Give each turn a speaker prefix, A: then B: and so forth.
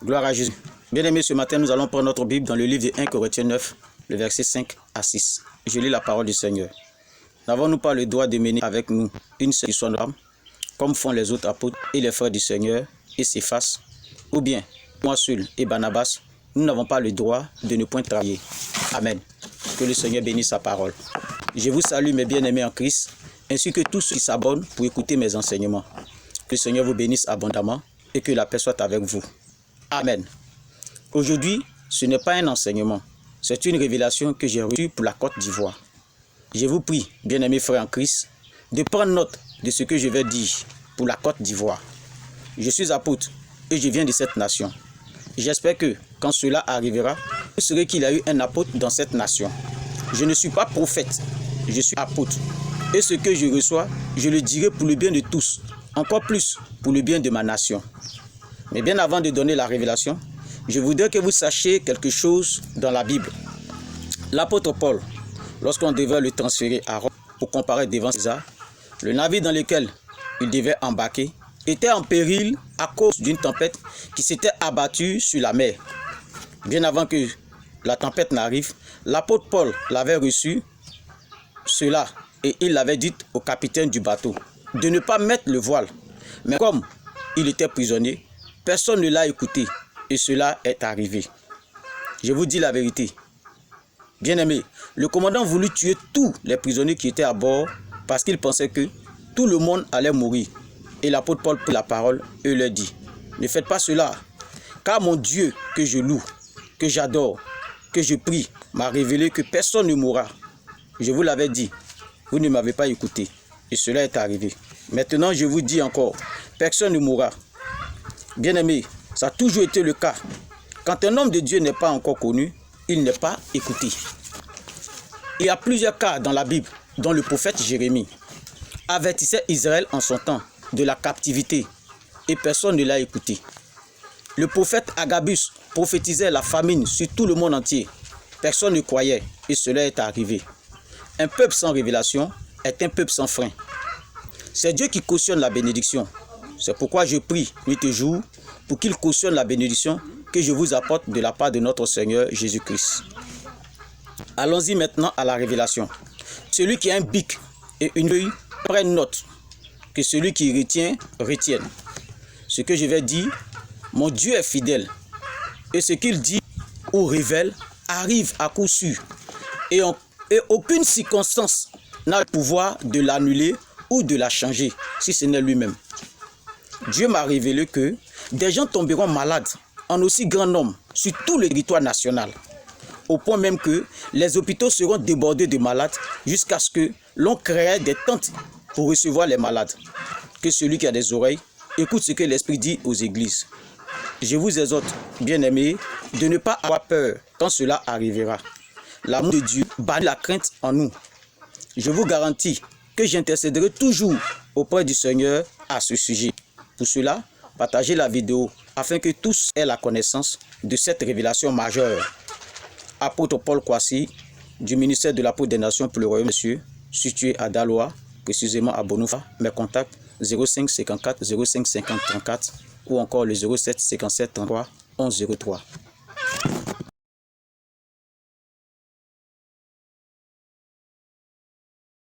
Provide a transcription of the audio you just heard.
A: Gloire à Jésus. Bien-aimés, ce matin, nous allons prendre notre Bible dans le livre de 1 Corinthiens 9, le verset 5 à 6. Je lis la parole du Seigneur. N'avons-nous pas le droit de mener avec nous une seule qui soit notre âme, comme font les autres apôtres et les frères du Seigneur et Céphas? Ou bien, moi seul et Barnabas, nous n'avons pas le droit de ne point travailler. Amen. Que le Seigneur bénisse sa parole. Je vous salue, mes bien-aimés en Christ, ainsi que tous ceux qui s'abonnent pour écouter mes enseignements. Que le Seigneur vous bénisse abondamment et que la paix soit avec vous. Amen. Aujourd'hui, ce n'est pas un enseignement, c'est une révélation que j'ai reçue pour la Côte d'Ivoire. Je vous prie, bien-aimés frères en Christ, de prendre note de ce que je vais dire pour la Côte d'Ivoire. Je suis apôtre et je viens de cette nation. J'espère que, quand cela arrivera, vous saurez qu'il y a eu un apôtre dans cette nation. Je ne suis pas prophète, je suis apôtre. Et ce que je reçois, je le dirai pour le bien de tous, encore plus pour le bien de ma nation. Mais bien avant de donner la révélation, je voudrais que vous sachiez quelque chose dans la Bible. L'apôtre Paul, lorsqu'on devait le transférer à Rome pour comparaître devant César, le navire dans lequel il devait embarquer était en péril à cause d'une tempête qui s'était abattue sur la mer. Bien avant que la tempête n'arrive, l'apôtre Paul l'avait reçu cela et il l'avait dit au capitaine du bateau de ne pas mettre le voile. Mais comme il était prisonnier, personne ne l'a écouté et cela est arrivé. Je vous dis la vérité. Bien-aimés, le commandant voulut tuer tous les prisonniers qui étaient à bord parce qu'il pensait que tout le monde allait mourir. Et l'apôtre Paul prit la parole et leur dit: ne faites pas cela, car mon Dieu que je loue, que j'adore, que je prie, m'a révélé que personne ne mourra. Je vous l'avais dit, vous ne m'avez pas écouté et cela est arrivé. Maintenant, je vous dis encore, personne ne mourra. Bien-aimés, ça a toujours été le cas. Quand un homme de Dieu n'est pas encore connu, il n'est pas écouté. Il y a plusieurs cas dans la Bible dont le prophète Jérémie avertissait Israël en son temps de la captivité et personne ne l'a écouté. Le prophète Agabus prophétisait la famine sur tout le monde entier. Personne ne croyait et cela est arrivé. Un peuple sans révélation est un peuple sans frein. C'est Dieu qui cautionne la bénédiction. C'est pourquoi je prie nuit et jour pour qu'il cautionne la bénédiction que je vous apporte de la part de notre Seigneur Jésus-Christ. Allons-y maintenant à la révélation. Celui qui a un bic et une feuille prenne note, que celui qui retient, retienne. Ce que je vais dire, mon Dieu est fidèle. Et ce qu'il dit ou révèle arrive à coup sûr. Et aucune circonstance n'a le pouvoir de l'annuler ou de la changer, si ce n'est lui-même. Dieu m'a révélé que des gens tomberont malades en aussi grand nombre sur tout le territoire national, au point même que les hôpitaux seront débordés de malades jusqu'à ce que l'on crée des tentes pour recevoir les malades. Que celui qui a des oreilles écoute ce que l'Esprit dit aux églises. Je vous exhorte, bien-aimés, de ne pas avoir peur quand cela arrivera. L'amour de Dieu bannit la crainte en nous. Je vous garantis que j'intercéderai toujours auprès du Seigneur à ce sujet. Pour cela, partagez la vidéo afin que tous aient la connaissance de cette révélation majeure. Apôtre Paul Kwasi, du ministère de l'Apôtre des Nations pour le Royaume de Dieu, situé à Daloa, précisément à Bonoufa. Mes contacts 05 54 05 50 34 ou encore le 07 57 33 11 03.